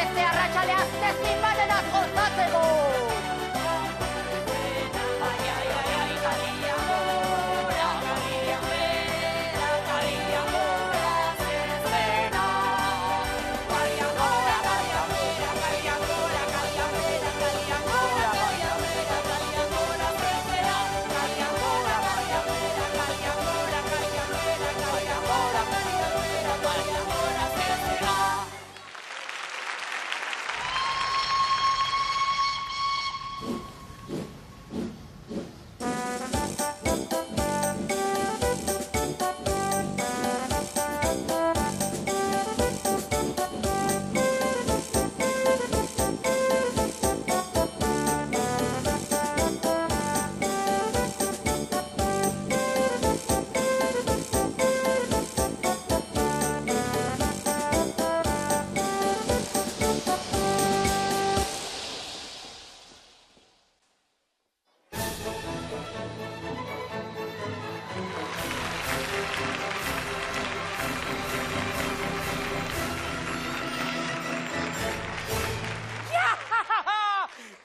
beste arratsalea zezin batenak osatzeko.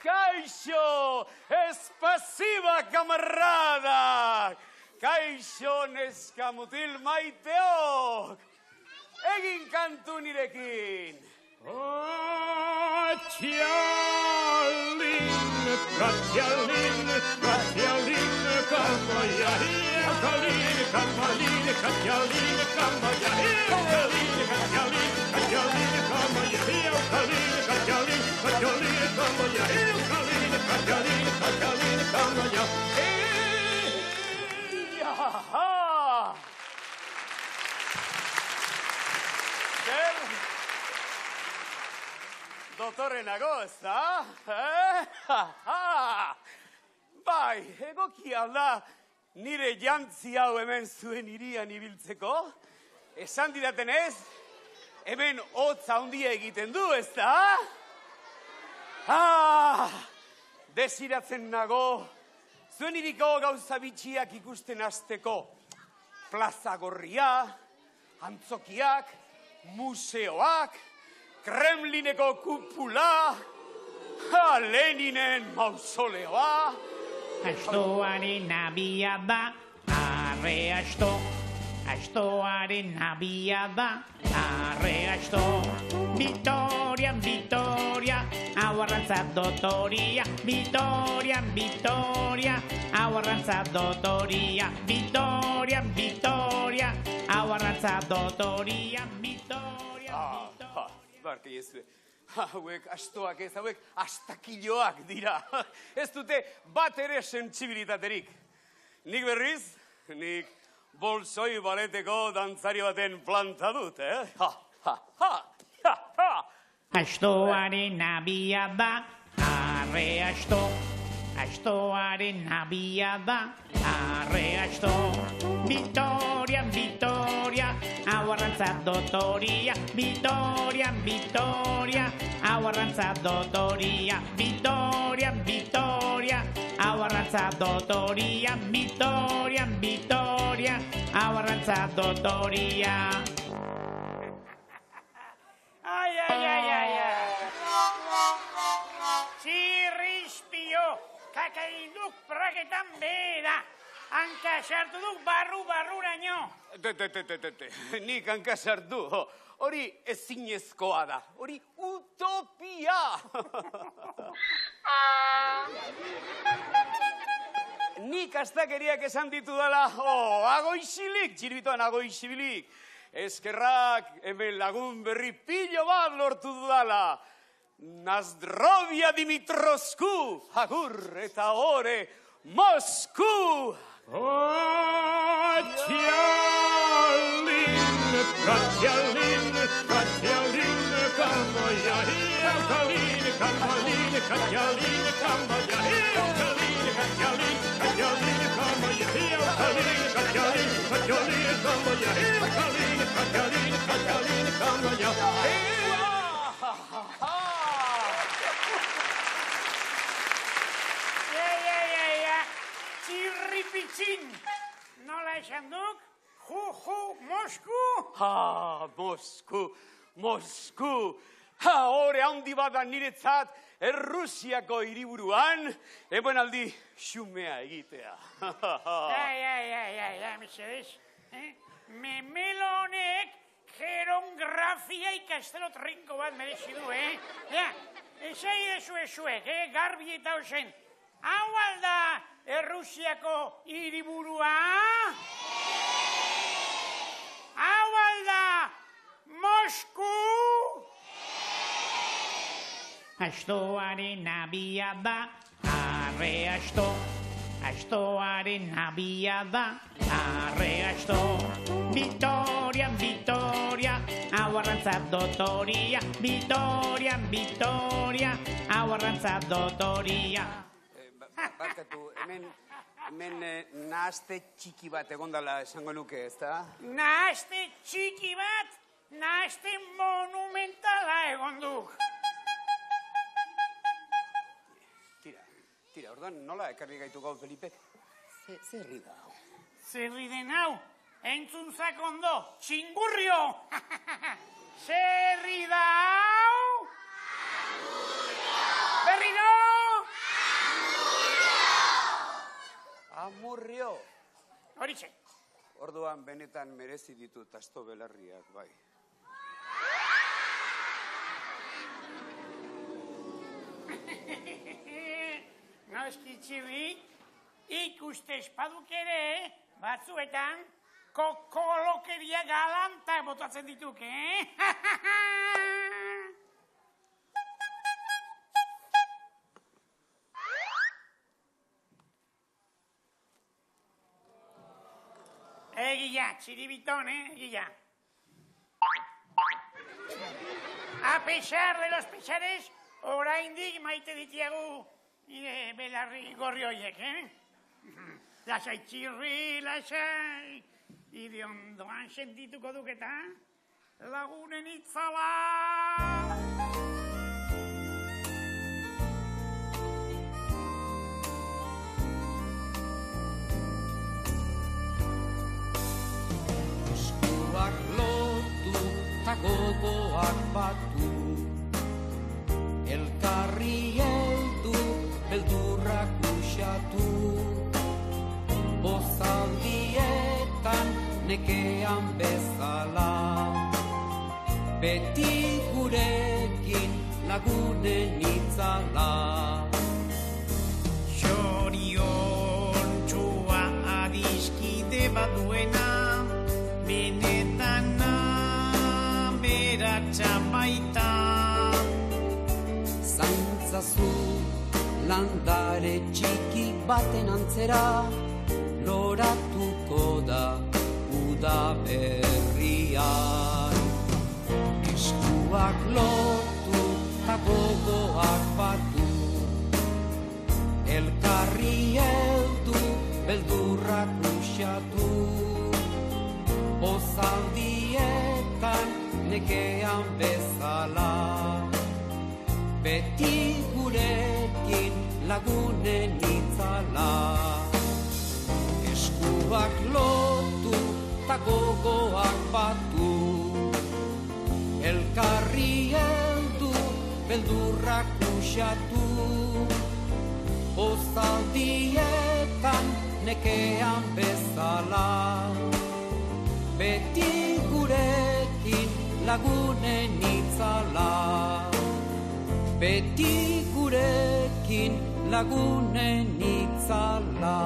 Kaixo, espasiba kamaradak! Kaixo neska mutil maiteok! Egin kantu nirekin! Katjalin, Katjalin, Katjalin, kamaya, Katjalin, Katjalin, Katjalin, kamaya, Katjalin, Katjalin, Katjalin, kamaya, Katjalin, Katjalin, Katjalin, kamaya, Katjalin, Katjalin, Katjalin, kamaya. Jaha! Dotorrenago, ezta? Bai, egokia da nire jantzi hau hemen zuen hirian ibiltzeko. Esan didatenez, hemen hotz handia egiten du, ezta? Desiratzen nago, zuen hiriko gauza bitxiak ikusten hasteko. Plaza gorria, antzokiak, museoak, Kremlineko kupula, Leninen mausoleoa. Astoaren nabia da, arre asto. Astoaren nabia da, arre asto. Vitoria, Vitoria, hau arrantza dotoria. Vitoria, Vitoria, hau arrantza dotoria. Vitoria, Vitoria, hau arrantza dotoria. Vitoria, Barke jezue, hauek astoak ez, hauek astakiloak dira. Ez dute bat ere sentsibilitaterik. Nik berriz, nik bolsoi baleteko dantzari baten planta dut, Astoaren nabia da, arre asto. Astoaren nabia da, arre asto. Vitoria, Vitoria, hau arrantza dotoria. Vitoria, Vitoria, hau arrantza dotoria. Vitoria, Vitoria, hau arrantza dotoria. Vitoria, Vitoria, hau arrantza dotoria. Ai, ai, ai, ai, ai. Zirrizpio, kakainduk praketan beda. Hanka sartu duk barru-barruraino. Nik hanka sartu, hori ezinezkoa da, hori utopia. Nik astakeriak esan ditu dela, agoixilik, txirbitoan agoixibilik. Eskerrak hemen lagun berri pilo bat lortu dudala. Nazdrovia Dimitrosku, agur eta ore, Mosku! Katjalin, Katjalin, Katjalin, kamaya, Katjalin, Katjalin, Katjalin, kamaya, Katjalin, Katjalin, Katjalin, kamaya, Katjalin, Katjalin, Katjalin, kamaya, Katjalin, Katjalin, Katjalin, kamaya. Zirripitxin, nola esan duk? Mosku? Mosku, Mosku. Hore handi bada niretzat, Errusiako hiriburuan, emanaldi xumea egitea. Mesedez. Memelo honek gerongrafia ikastelo trinko bat merezi du, Esai ezuek, garbi eta ozen. Hau alda Errusiako hiriburua? Hau alda Mosku? Astoaren nabia da, arre asto. Astoaren nabia da, arre asto. Vitoria, Vitoria, hau arrantza dotoria. Vitoria, Vitoria, hau arrantza dotoria. Barkatu, hemen nahazte txiki bat egondala esango nuke, ez da? Nahazte txiki bat, nahazte monumentala egonduk. Tira, orduan nola ekarri gaitu gaur, Felipe? Zerri da hau? Zerri den hau, entzuntzak ondo, txingurrio! Zerri da hau? Berriro! Amurrio! Horitxe. Orduan benetan merezi ditut asto belarriak, bai. No eskitxirri, ikuste espaduk ere, batzuetan, kokolokeria galanta botatzen dituk, Egia, txiribiton, egia. A pesar de los pesares, oraindik maite ditiagu belarri gorri horiek, Lasai txirri, lasai. Ide ondoan sentituko duketa, lagunen itzala. Eskuak lotu, ta gogoak batu, elkarri heldu, beldurrak uxatu. Bozaldietan nekean bezala, beti gurekin lagunen itzala. Xorion txua adiskide bat duena, benetan beratxa baita. Zantzazu landare txiki baten antzera, loratuko da uda berrian. Eskuak lotu ta gogoak batu, elkarri heldu, beldurrak uxatu. Bozaldietan nekean bezala, beti gurekin lagunen itzala. Eskuak lotu ta gogoak batu, elkarri heldu, beldurrak uxatu. Bozaldietan nekean bezala, beti gurekin lagunen itzala. Beti gurekin lagunen itzala.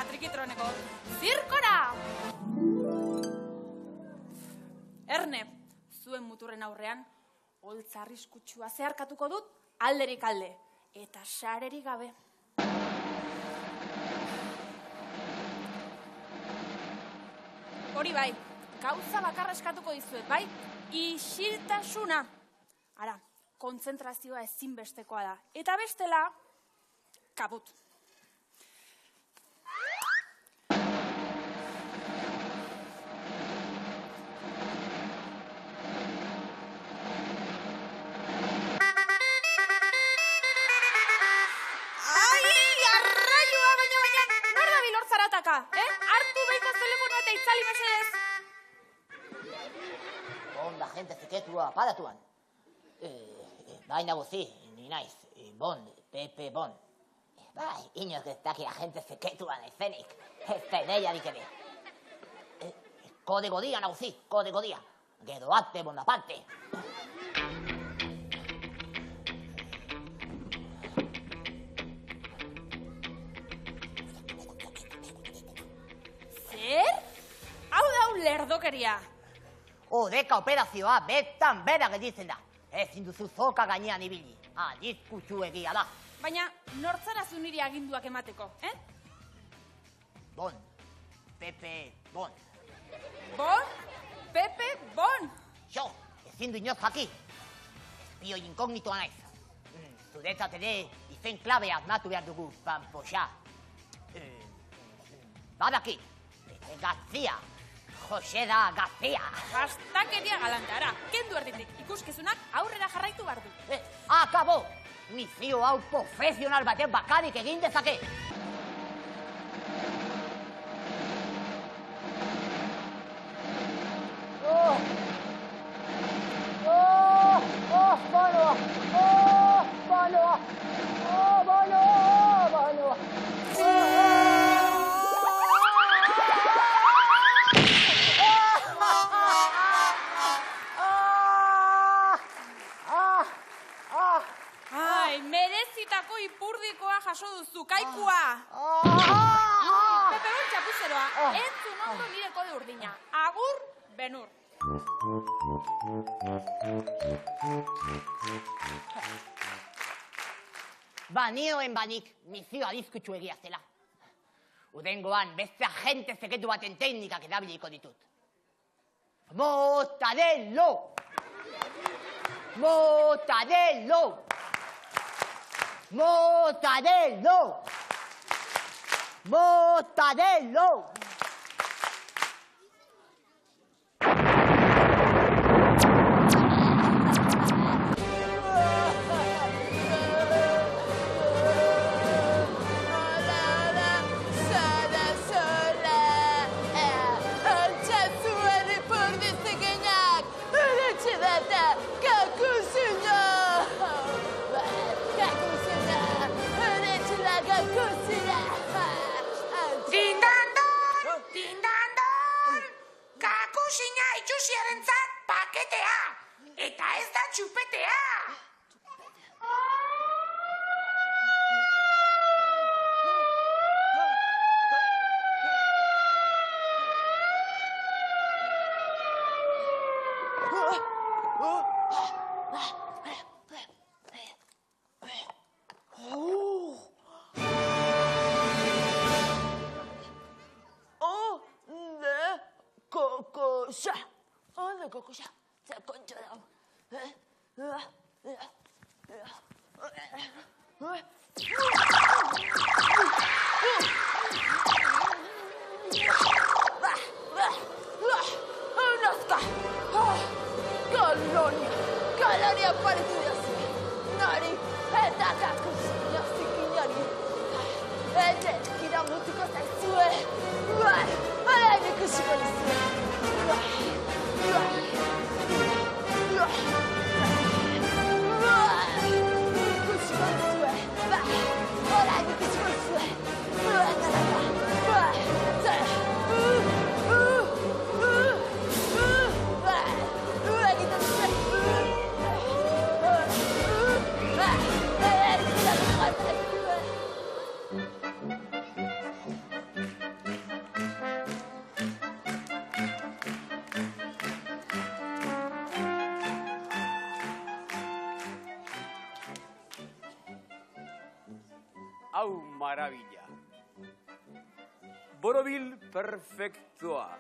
Trikitroneko zirkora! Erne, zuen muturren aurrean, holtza arriskutsua zeharkatuko dut alderik alde, eta sarerik gabe. Hori bai, gauza bakarra eskatuko dizuet, bai? Isiltasuna. Ara, kontzentrazioa ezinbestekoa da. Eta bestela, kabut. Hartu behiko telefonoa eta itzali mesedez. Onda, gente zeketua, padatuan. Baina guzi, ni naiz, Bond, Pepe Bond. Bai, inoz ez dakia gente zeketuan ezenik. Ez zeneiarik ere. Kodego dia, naguzi, kodego dia. Gero arte, Bonaparte. Lerdokeria. Odeka operazioa betan bera gelditzen da. Ezin duzu zoka gainean ibili. Alizkutsu egia da. Baina nortzarazu niri aginduak emateko, Bon. Pepe Bon. Bon? Pepe Bon. Jo, ezin du inoz jaki. Espio inkognitoa naiz. Zuretzat ere izen klabea asmatu behar dugu, Pampoxa. Badaki, Gatzia. Jose da Gazia. Bastakeria galantara. Kendu erditik ikuskizunak aurrera jarraitu behar du. Akabo! Mizio hau profesional baten bakarik egin dezake. Merezitako ipurdikoa jaso duzu, kaikua. Pepe Bon txapuzeroa, entzun ondo nire kode urdina. Agur, Benur. Banioen banik mizio alizkutsu egia zela. Udengoan beste agente zeketu baten teknikak erabiliko ditut. Mortadelo! Mortadelo! Mortadelo! Mortadelo! Hau maravilla. Borobil perfektoa.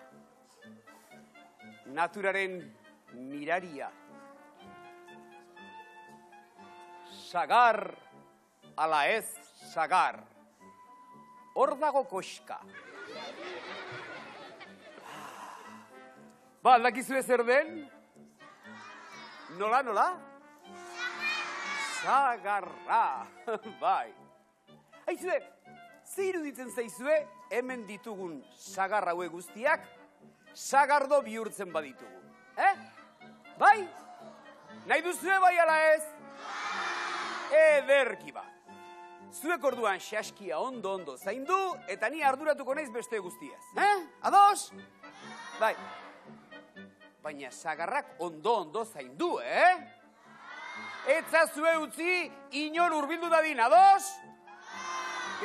Naturaren miraria. sagar, ala ez sagar. Hor dago koxka. Ba, aldakizue zer den? Nola, nola? Sagarra, bai. Haizue, ze iruditzen zaizue, hemen ditugun sagar haue guztiak, sagardo bihurtzen baditugu. Bai? Nahi duzue bai ala ez? Ederki ba. Zuek orduan xaskia ondo zaindu, eta ni arduratuko naiz beste guztiaz. Ados? Bai. Baina sagarrak ondo zaindu, Etza zue utzi, inor urbildu dadin, ados?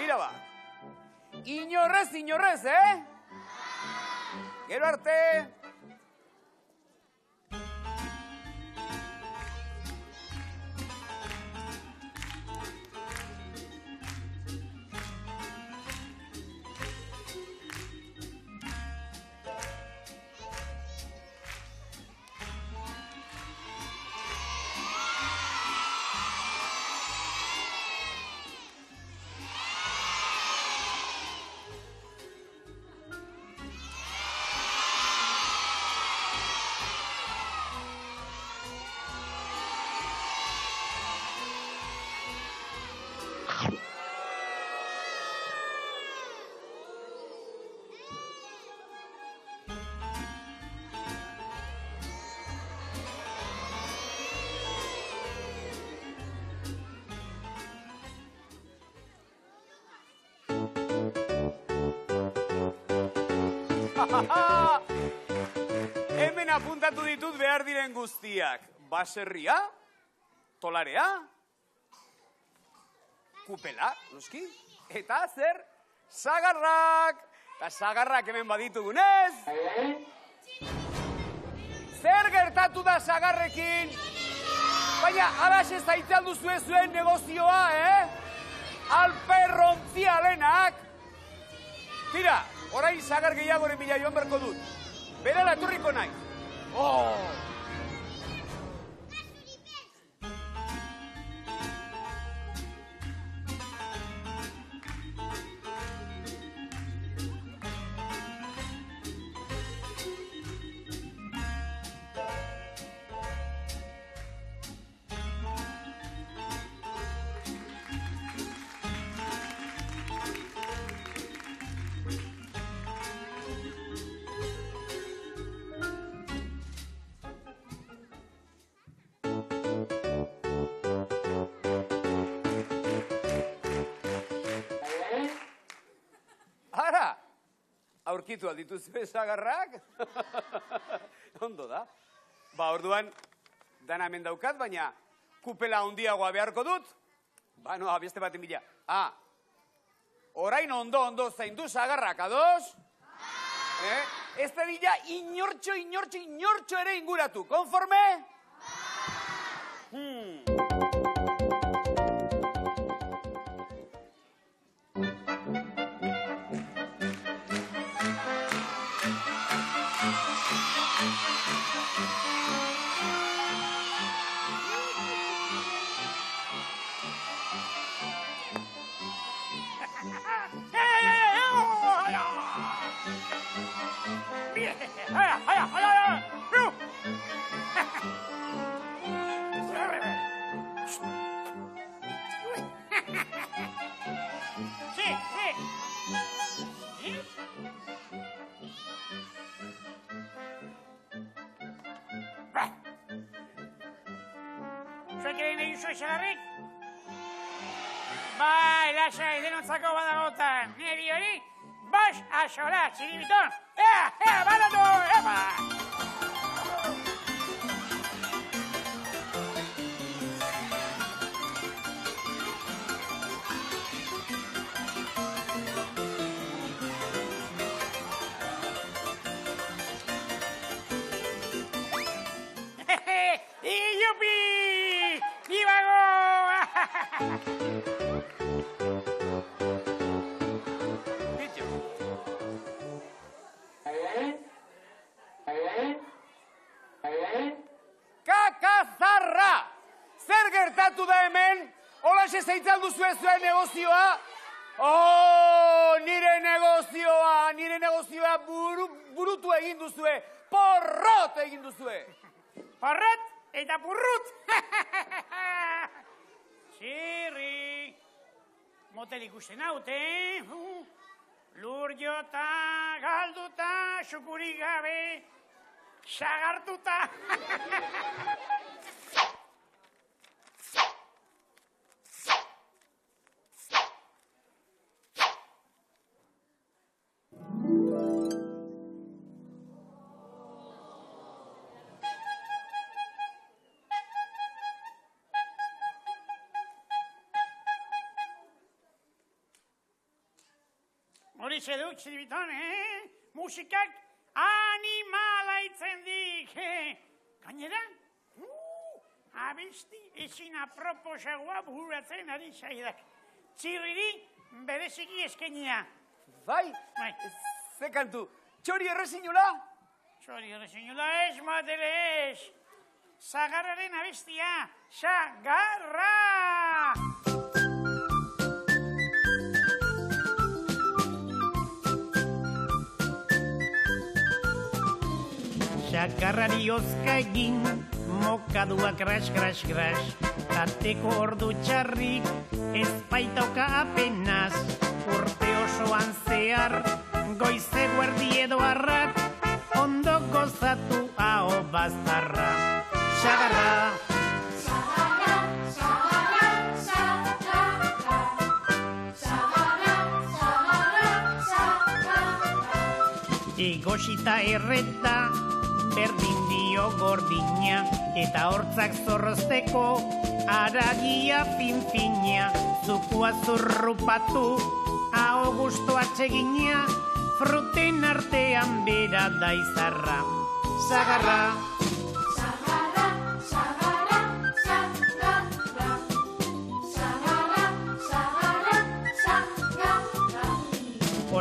Ira ba. Inorrez, Gero arte. Hemen apuntatu ditut behar diren guztiak. Baserria, tolarea, kupela, noski, eta zer? Sagarrak! Eta sagarrak hemen baditugunez. Zer gertatu da sagarrekin? Baina, alaxe zaitzal duzue zuen negozioa, Alperrontzialenak. Tira, orain sagar gehiagoren bila joan berko dut. Berala etorriko nahi. Aurkitu aldituzue sagarrak? Ondo da. Ba, orduan, dana hemen daukat, baina kupela handiagoa beharko dut. Ba, no, beste baten bila. Orain ondo zaindu sagarrak, ados? Ez da dila inortxo ere inguratu. Konforme? Bai, lasai, denontzako badagotan. Neri hori, bas asola, txiribiton. Badatu, epa! Iupi! Ibago! Kakazarra! Zer gertatu da hemen? Alaxe zeitzal duzue zuen negozioa? Nire negozioa burutu egin duzue, porrot egin duzue. Porrot eta purrut. Txirri, motel ikusten haute, lur jota, galduta, xukurik gabe, sagartuta. Horixe duk, txiribiton, musikak animala itzen dik. Gainera, abesti ezin aproposagoa bururatzen ari zaidak. Txirriri bereziki eskenia. Bai? Ze kantu, txori errezinula? Txori errezinula ez, madere ez. Zagarraren abestia, Zagarra! Zagarrari ozka egin, mokadua kras, kras, kras. Tarteko ordu txarrik, ez baitauka apenas. Urte osoan zehar, goize guerdi edo arrat, ondo gozatu hau baztarra. Zagarra! Egosita erreta, berdin dio gordina, eta hortzak zorrozteko, aragia fin-fina, zukua zurrupatu, hau gustu atsegina, fruten artean bera da izarra. Zagarra!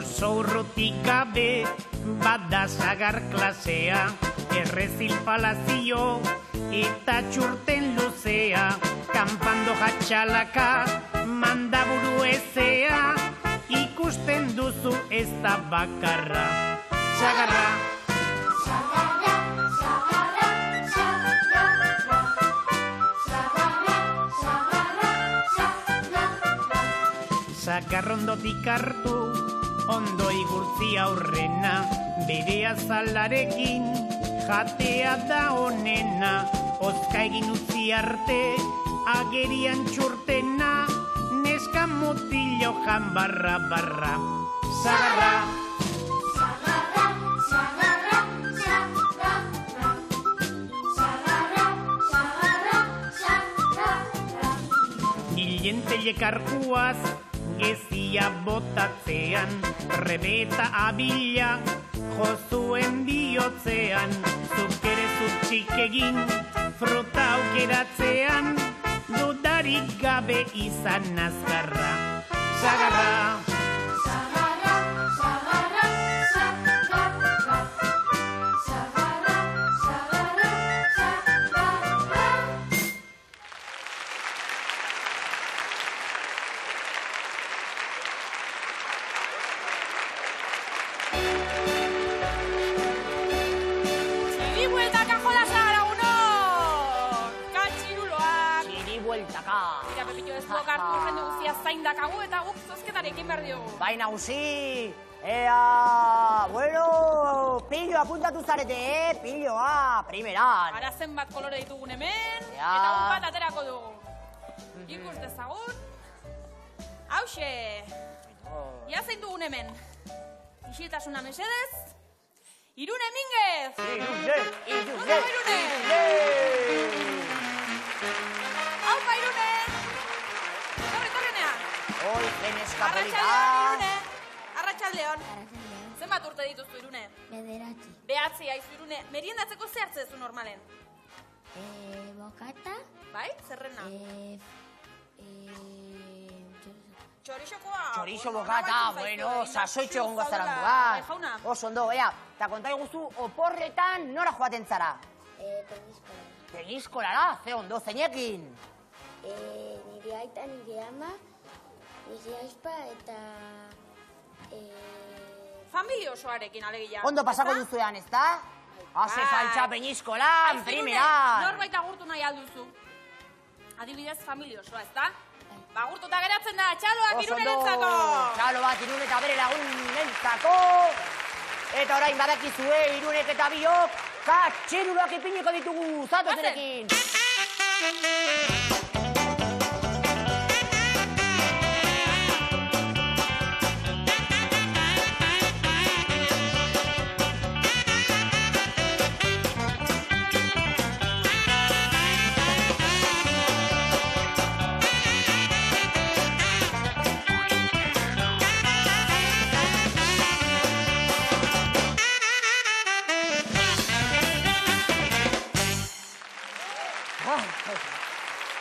Oso urrutik gabe, bada zagar klasea, errezil palazio eta txurten luzea, kanpando jatxalaka, mandaburu ezea, ikusten duzu ez da bakarra. Zagarra! Zagarrondotik hartu, ondo igurtzi aurrena, bere azalarekin, jatea da onena, ozka egin utzi arte, agerian txurtena, neska mutillo jan barra, barra. Zagarra! Hilenteiek arkuaz, gezia botatzean, rebeta abila, jozuen bihotzean, zuk ere zutxik egin, fruta aukeratzean, dudarik gabe izan azkarra. Zagarra! Zaindakagu eta guk zozketarekin behar diogu. Bai, nagusi! Bueno, pillo apuntatu zarete, pilloa, primeran. Ara zenbat kolore ditugun hemen, eta un bat aterako dugu. Ikus dezagun. Hauxe! Ia zein dugun hemen. Isiltasuna mesedez. Irune Minguez! Irune! Haupa, Irune! Hoi, geneska polita. Arratxaldeon. Zenbat urte dituztu, Irune? Bederatzi. Behatzi haizu, Irune. Meriendatzeko ze hartzezu normalen? Bokata. Bai? Zerrena? Txorixokoa. Txorixo bokata, bueno, sasoitxo egongo zaranduan. Jauna. Oso ondo, eta konta iguzu, oporretan nora joaten zara? Peñiskolara. Peñiskolara, ze ondo, zeinekin? Nire nire aita, nire ama, nire aizpa eta... Familia osoarekin alegia. Ondo pasako duzuean, ez da? Hase saltza peñiskolan, primeran! Norbait agurtu nahi alduzu. Adibidez, familia osoa, ez da? Agurtuta geratzen da, txaloak Irunerentzako! Txalo bat Irune eta bere lagunentzako! Eta orain badakizue Irunek eta biok, katxerurak ipiniko ditugu, zatozenekin!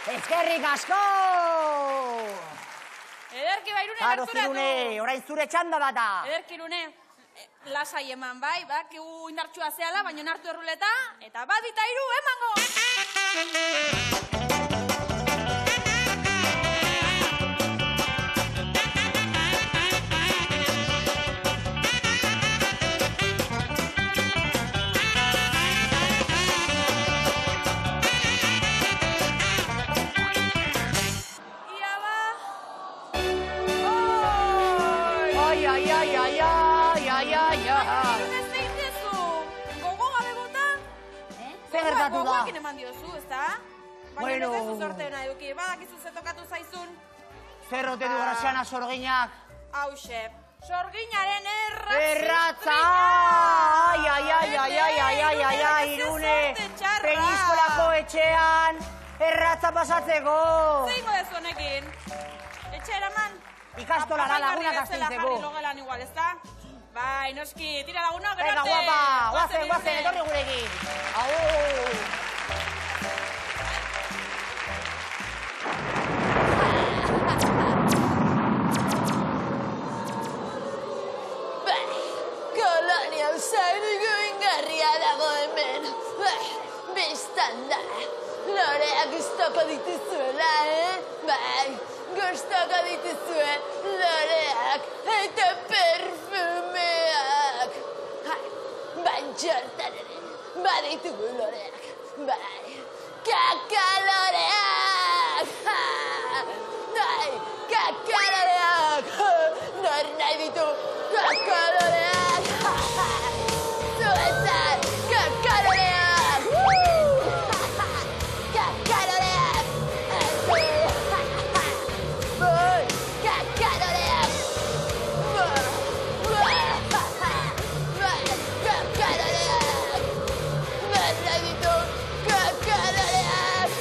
Eskerrik asko! Ederki ba, Irune, Karo gerturatu! Irune, orain zure txanda bat da! Ederki, Irune, lasai eman bai, bakigu indartsua zehala, baina nartu erruleta, eta bat eta hiru emango! Zer gertatu da? Gogoakin eman diozu, ez da? Baina ez duzu sorteena eduki, badakizu zetokatu zaizun. Zer ote du graziana sorginak? Hauxe, sorginaren erratza! Ai, Irune! Peñiskolako etxean erratza pasatzeko! Zeingo dezu honekin? Etxe eraman? Ikastolara lagunak astintzeko. Jarri logelan igual, ez da? Bai, noski, tira lagunok, gero arte! Venga, guapa! Guazen, etorri gurekin! Kolonia usainiko ingarria dago hemen. Bistan da, loreak gustoko dituzuela, Bai, gustoko dituzue loreak eta perfumeak. Bantxortan ere, baditugu loreak. Bai, kakaloreak! Bai, kakaloreak! Nor nahi ditu kakaloreak! Zuetan, kakaloreak! Kakaloreak! Bai, kakaloreak! Kakaloreak! Nor nahi ditu kakaloreak!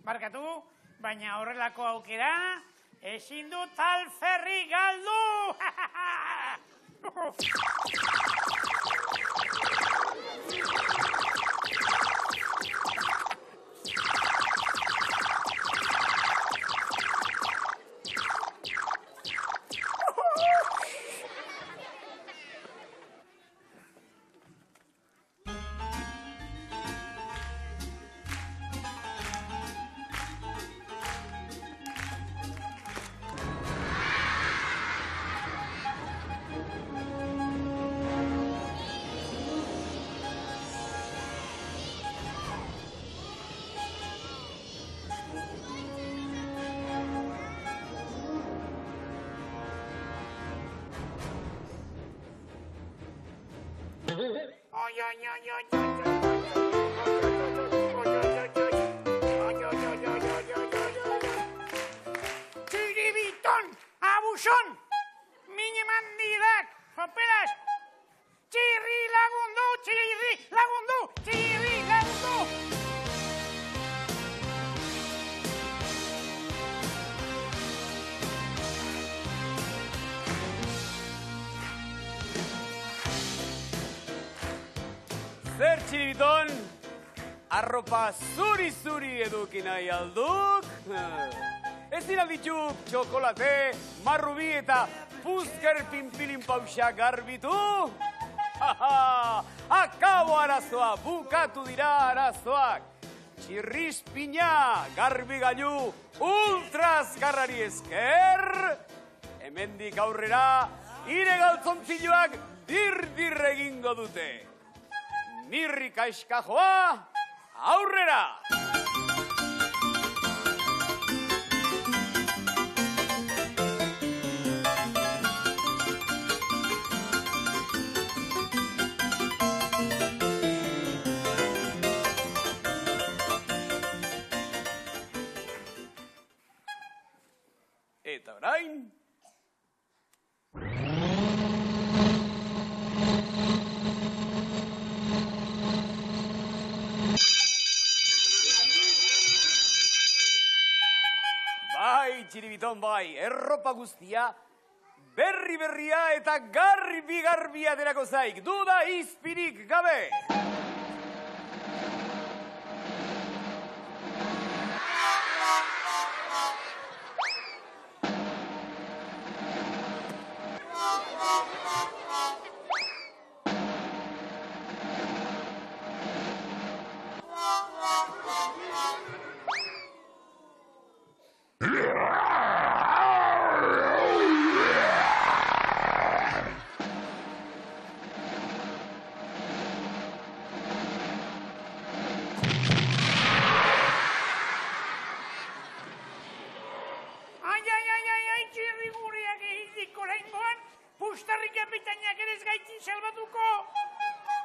Barkatu, baina horrelako aukera, ezin dut alferrik galdu! Txiribiton, abuson, mine mandidak, sopelas, txirri lagundu, txirri lagundu, txirri lagundu. Zer txiribiton, arropa zuri-zuri eduki nahi alduk? Ez dira dituk txokolate, marrubi eta puzker pinpilin pausa garbitu? Akabo arazoa, bukatu dira arazoak. Txirrispina, garbi gailu, ultrazkarrari esker. Hemendik aurrera, ire galtzontziloak dir-dir egingo dute. Nirrika eskajoa, aurrera! Eta orain... Bai, txiribiton, bai, erropa guztia, berri-berria eta garbi-garbia derako zaik, duda izpirik gabe.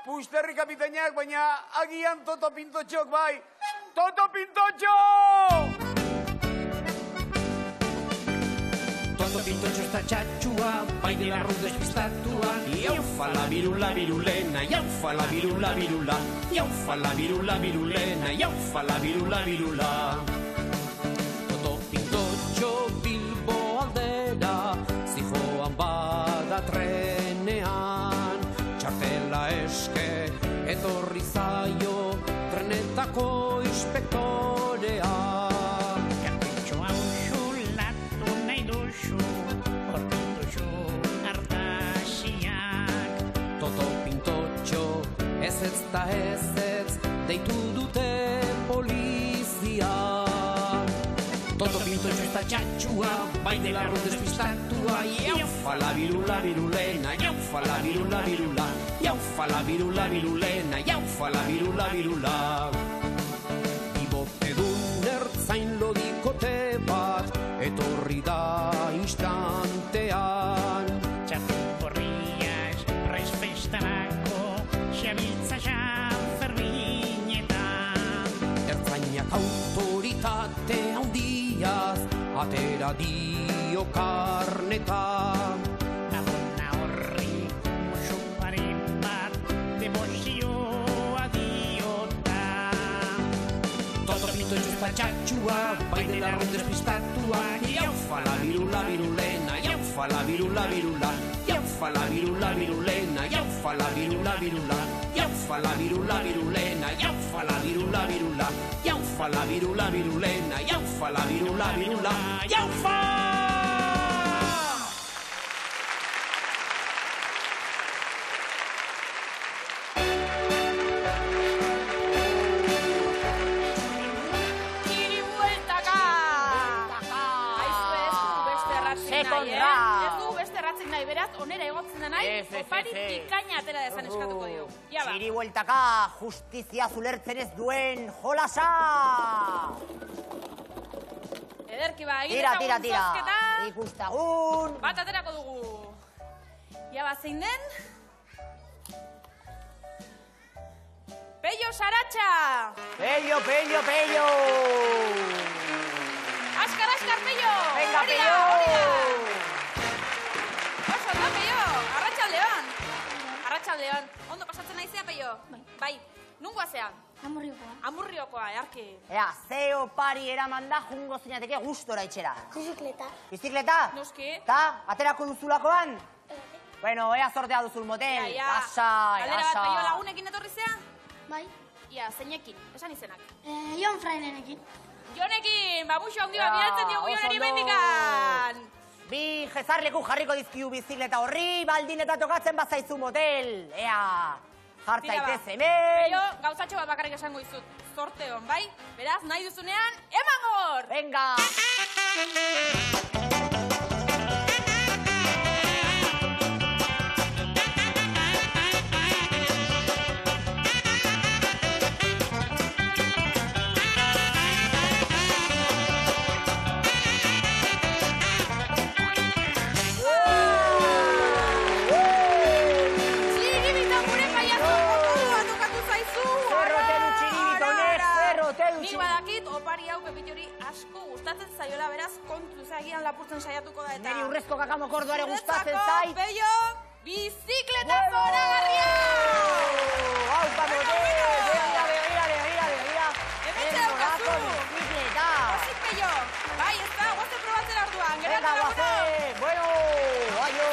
Pusterri kapitainak, baina agian Toto Pintotxok, bai. Toto Pintotxo! Toto Pintotxo ez da txatxua, bai dela arruz despistatua. Iaufa la birula birulena, iaufa la birula birula. Iaufa la birula birulena, iaufa la birula birula. Toto Pintotxo Bilbo aldera, zijoan bada trenean. Txartela eske etorri zaio trenetako inspektorea. Kapitxo hau xulatu nahi duzu, Pintotxo hartasiak. Toto Pintotxo ez da ez, deitu dute polizia. Toto Pintotxo ez da txatxua, bai dela arruz despistatua. Iaufa la birula birulena, iaufa la birula birula. Iaufa la birula birulena, iaufa la birula birula. Bibote dun ertzain lodikote bat, etorri da instantean. Txapel gorriaz, resfestarako, xabiltza Ferminetan. Ertzainak autoritate handiaz, atera dio karnetan. Abona horri, musuparen bat, demozioa diota. pinto txusta txatxua, bai dela arrun despistatua. Iaufa la birula birulena, iaufa la birula birula. Iaufa la birula birulena, iaufa la birula birula. Iaufa la birula birulena, iaufa la birula birula. Iaufa la birula birulena, iaufa la birula birula. Iaufa! Onera egotzen da nahi, opari pikaina atera dezan eskatuko dio. Txiri bueltaka, justizia zulertzen ez duen jolasa! Ederki ba, egitezagun zozketa. Ikustagun. Bat aterako dugu. Ia bat zein den? Pello Saratxa! Pello, Pello, Pello! Askar, askar, Pello! Venga, Pello! Arratxaldeon. Ondo pasatzen naizea, Pello? Bai. Nungoa zean? Amurriokoa. Amurriokoa, earki. Ea, ze opari eraman da jungo zinateke gustora itxera. Bizikleta. Bizikleta? Noski. Ta, aterako duzulakoan? Bueno, ea sortea duzul motel. Lasai, Aldera bat, Pello, lagunekin etorri zea? Bai. Ia, zeinekin, esan izenak. Jon Frailenekin. Jonekin, babuxo handi bat bidaltzen diogu Joneri mendikan. Bi jezarleku jarriko dizkiu bizikleta horri, baldin eta tokatzen bazaizu motel. Ea, jartzaitez hemen. Pello, gauzatxo bat bakarrik esango izut. Zorte hon, bai? Beraz, nahi duzunean, eman hor! Venga! Zaiola beraz, kontu zagian lapurtzen saiatuko da eta... Neri urrezko kakamo kordoare gustatzen zait. Pello, bizikleta zoragarria! Aupa motel, begira. Hemen daukazu! Bizikleta! Ozik, Pello! Bai, ez da, guazen probatzen arduan, Venga, guazen! Bueno, aio!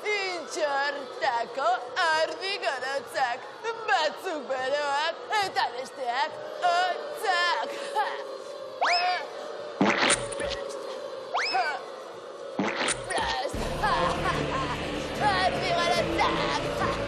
Intxortako ardi gorotzak, batzuk beroak eta besteak hotzak. Ardi gorotzak, ardi gorotzak.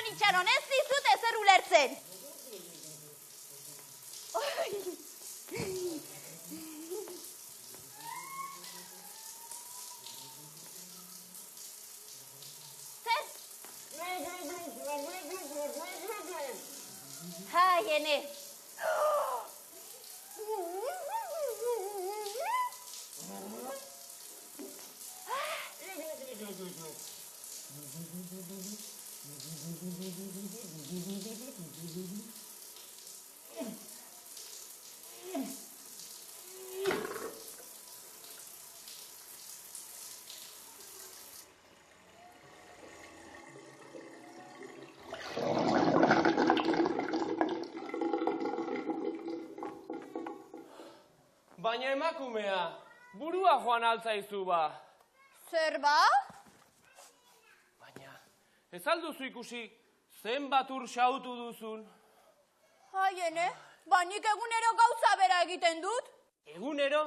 Itxaron, ez dizut ezer ulertzen. Zer? Ene. Baina emakumea, burua joan altzaizu ba. Zer ba? Baina, ez alduzu ikusi zenbat ur xautu duzun? Ene, nik egunero gauza bera egiten dut. Egunero?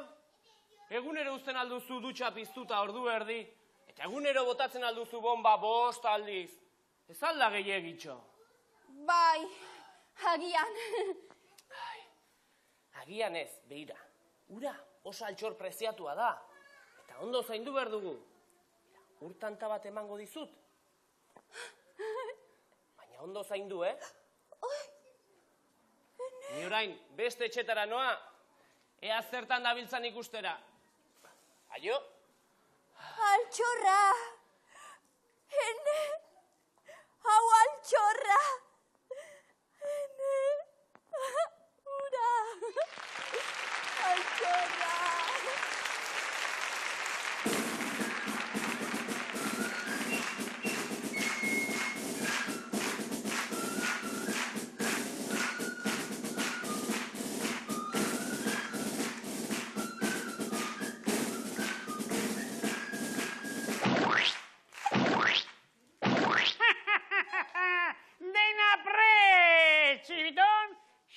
Egunero uzten alduzu dutxa piztuta ordu erdi. Eta egunero botatzen alduzu bomba 5 aldiz. Ez alda gehiagitxo. Bai, agian. Agian ez, beira. Ura oso altxor preziatua da. Eta ondo zaindu behar dugu. Ur tanta bat emango dizut. Baina ondo zaindu, Ni orain beste etxetara noa, ea zertan dabiltzan ikustera. Aio? Altxorra. Ene, hau altxorra. Ene, ura. Altxorra.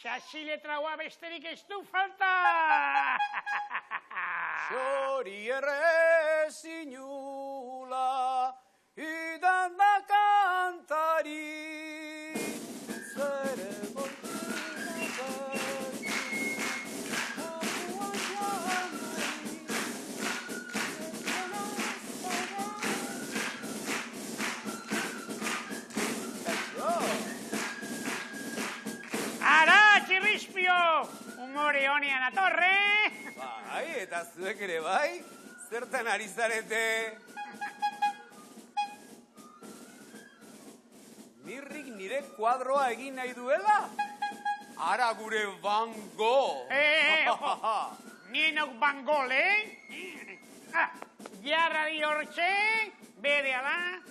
Xasiletraua besterik ez du falta! Xori errez inula, idan da kantari, zere gortina Humore honean atorre! Bai, eta zuek ere bai? Zertan ari zarete? Mirrik nire kuadroa egin nahi duela? Ara gure Van Gogh! Nienok Van Gogh, Jarra di hortxe, bere ala,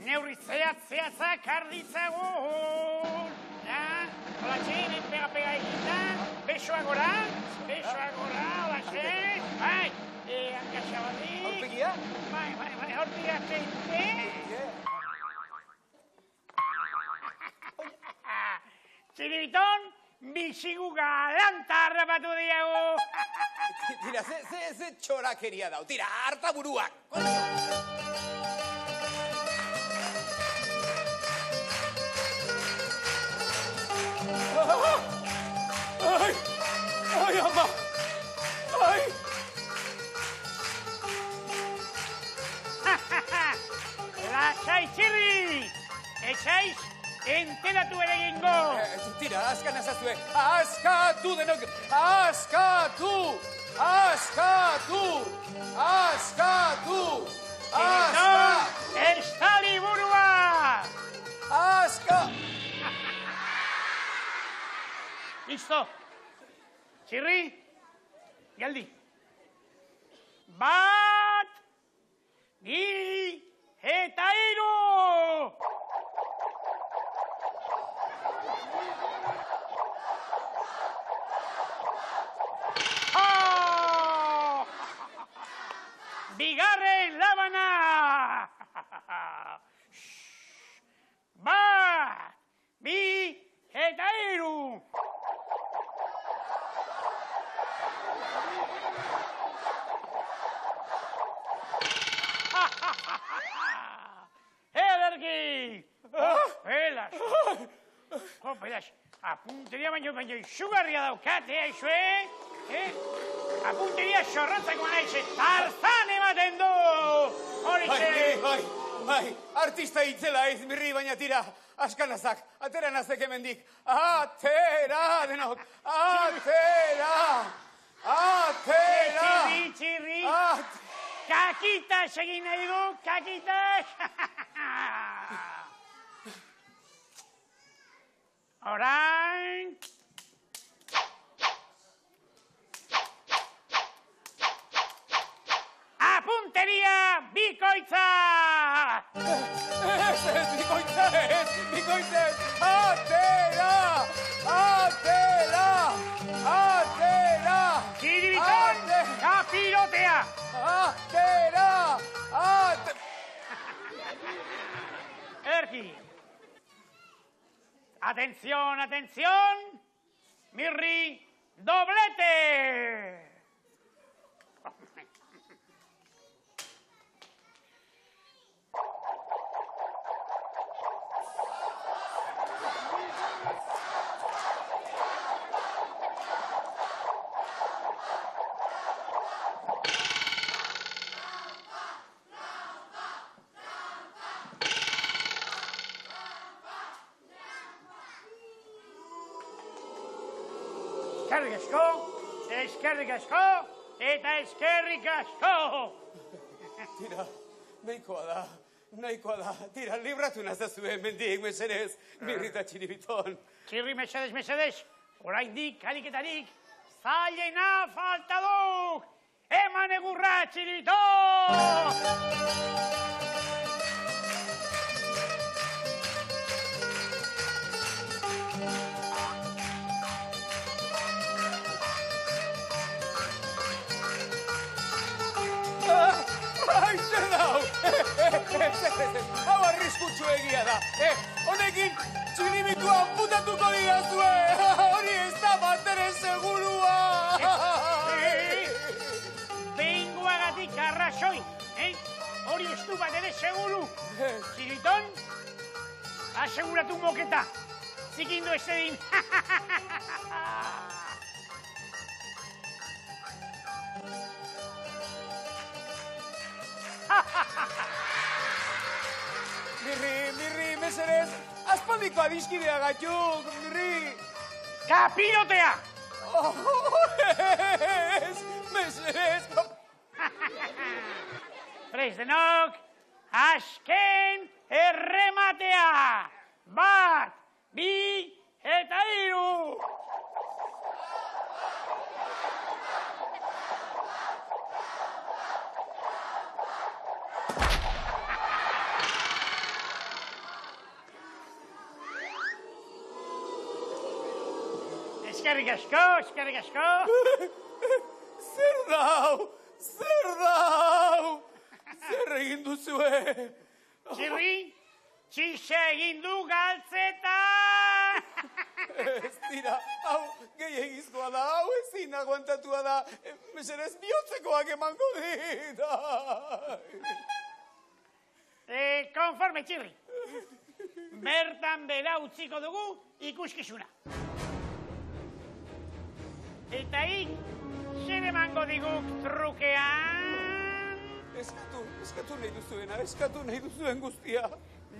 neurri zehatzak arditzagun. Hola, txin, pega egita. Besoa gora, hola, txin. Bai, hankaxa batik. Horpegia? Bai, horpegia teinte. Txiribiton, bizigu galanta harrapatu diagu. Tira, ze txorakeria dau. Tira, harta buruak. Ai, ama! Ai! Lasai, txirri! Etxaiz, enteratu ere gingo! Tira, askan azazue! Askatu denok! Askatu! Askatu! Askatu! Estali burua! Listo! Txirri, geldi. 1, 2, eta 3! Bigarren labana! 1, 2, eta 3! Jodas, apunteria baino izugarria daukat, aizue? Apunteria sorratzakoa naiz, Tarzan ematen du! Horixe! Bai, artista hitzela ez, Mirri, baina tira, askanazak, atera nazek hemendik. Atera denok, atera! Txirri! Kakitas egin nahi du, kakitas! Orain... Apunteria bikoitza! Bikoitza ez! Atera! Txiribiton, kapirotea! Atera! Erki! Atención! Mirri, doblete! Eskerrik asko, eta eskerrik asko! Tira, nahikoa da. Tira, libratu nazazue, mendik, mesedez, Mirri eta Txiribiton. Txirri, mesedez, oraindik, kaliketarik, zailena falta duk! Eman egurra, Txiribiton! Zer dau! Hau arriskutsu egia da. Honekin txilibitua amputatuko didazue. Hori ez da batere segurua. Behingoagatik arrazoi. Hori ez du batere seguru. Txilibiton, aseguratu moketa. Zikindu ez edin. Mirri, mesedez, aspaldiko adiskidea gatzuk, Mirri. Kapirotea! Mesedez. Prest denok, azken errematea! 1, 2 eta 3! Eskerrik asko! Zer dau! Zer egin duzue? Txirri, txixe egin du galtzeta! Ez dira, hau gehiagizkoa da, hau ezin aguantatua da. Mesedez bihotzekoak emango dira. Konforme, Txirri. Bertan bera utziko dugu ikuskizuna. Eta zer emango diguk trukean? Eskatu nahi duzuen guztia.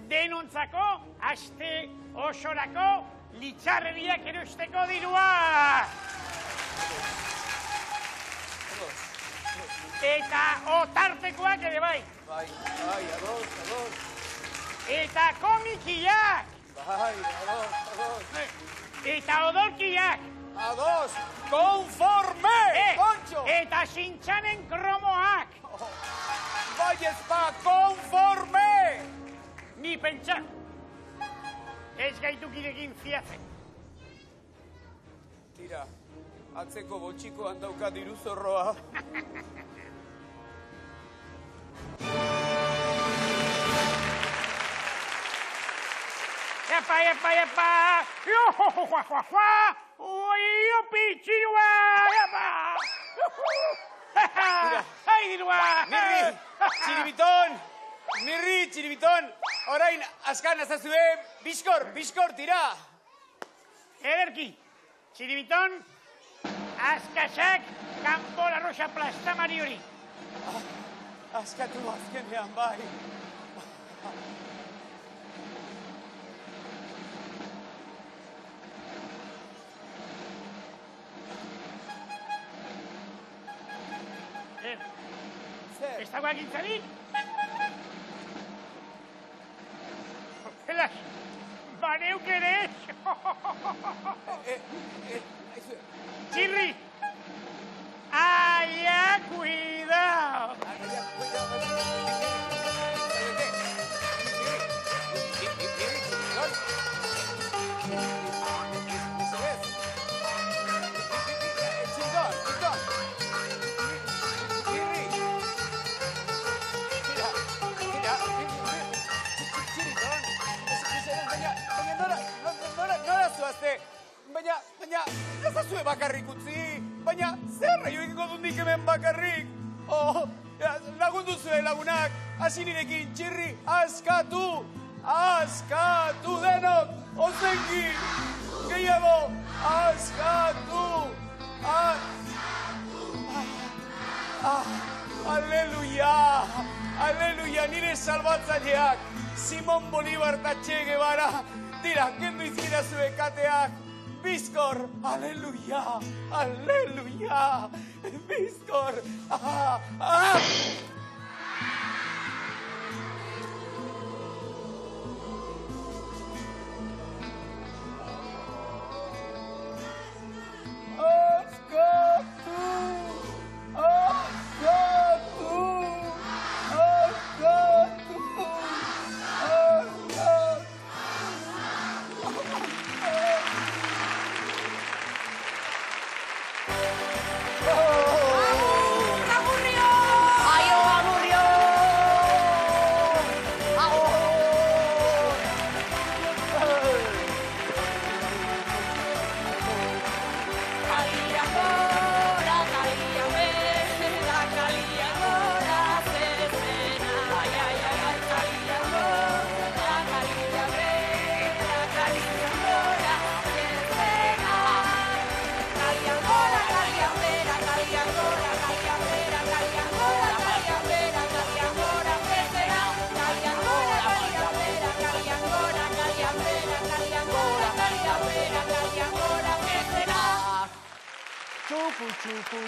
Denontzako, aste osorako, litxarreriak erosteko dirua! Eta otartekoak ere bai. Bai, ados. Eta komikiak. Bai, ados. Eta odolkiak. Ados, konforme, Kontxo! Eta sintxanen kromoak! Bai ezpa, konforme! Ni pentsa, ez gaitukirekin fiatzen. Tira, atzeko botxikoan dauka diru zorroa. Epa! Oio pitxirua! Epa! Ai, dirua! Mirri, Txiribiton! Orain, askan azazue, biskor, tira! Ederki, txiribiton, azkasak, kanpo la rosa plastamari hori. Askatu azkenean, bai. Ez dago agintzarik? Pelas, baneuk ere ez. Txirri! Aia, cuidao! Baina, ez azue bakarrik utzi, baina zerra joikiko dut nik hemen bakarrik. Lagundu zuen lagunak, hasi nirekin, Txirri, askatu denok, ozenki, gehiago, askatu. Aleluia, nire salbatzaileak, Simon Bolivar eta Che Guevara, tira, kendu izkira zue kateak, bizkor, aleluia, bizkor,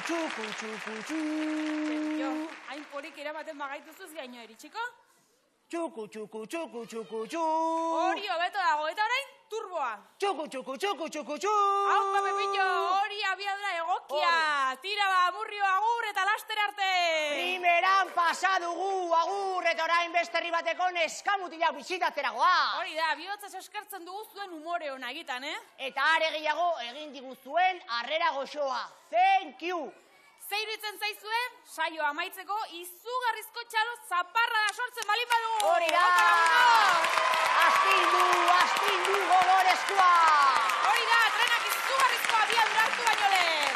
Txuku. Hain porik eramaten bagaituzuz gaino eritxiko? Txuku. Hori hobeto dago, eta orain turboa. Txuku. Haupa, Pepillo, hori abiadura egokia. Tira ba, Amurrio, agur eta laster arte. Primeran pasadugu, agur, eta orain beste herri bateko neskamutilak bisitatzeragoa. Hori da, bihotzaz eskertzen dugu zuen umore hona egitan, Eta are gehiago egin diguzuen harrera goxoa. Thank you. Zeiritzen zaizuen, saio amaitzeko izugarrizko txalo zaparra da sortzen balin badu. Hori da! Astindu gogorezkoa! Hori da, trenak izugarrizko abiadura hartu baino lehen.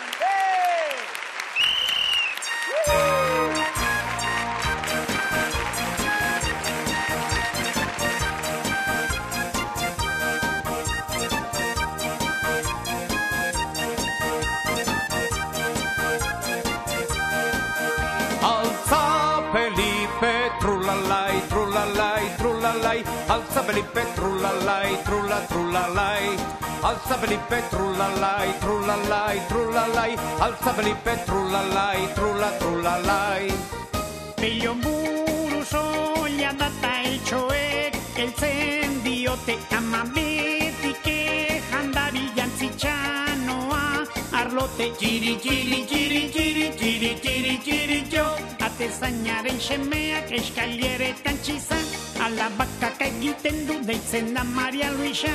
Alza Felipe, trulalai, trulalai. Alza Felipe, trulalai. Alza Felipe, trulalai. Pelion buru soila data eltxoek, eltzen diote ama betike, jandari jantzitxanoa, arlote txiri jo, atezainaren semeak eskalieretan txizan, alabakak egiten du deitzen da Maria Luisa.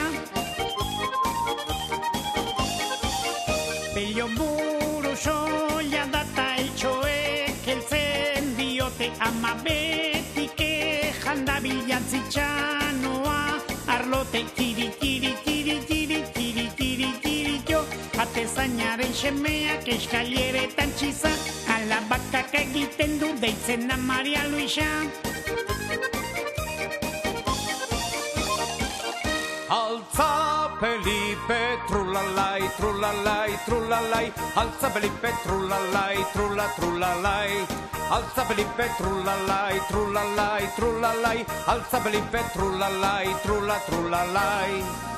Pelio buru soila data eltxoek, eltzen diote ama betike, jandabil jantzitxanoa, arlote tiri jo, atezainaren semeak eskalieretan txizan, alabakak egiten du deitzen da Maria Luisa. Alza Felipe, trulalai, trulalai, trulalai, alza Felipe, trulalai, trulalai, alza Felipe, trulalai, trulalai, trulalai, alza Felipe, trulalai, trulalai.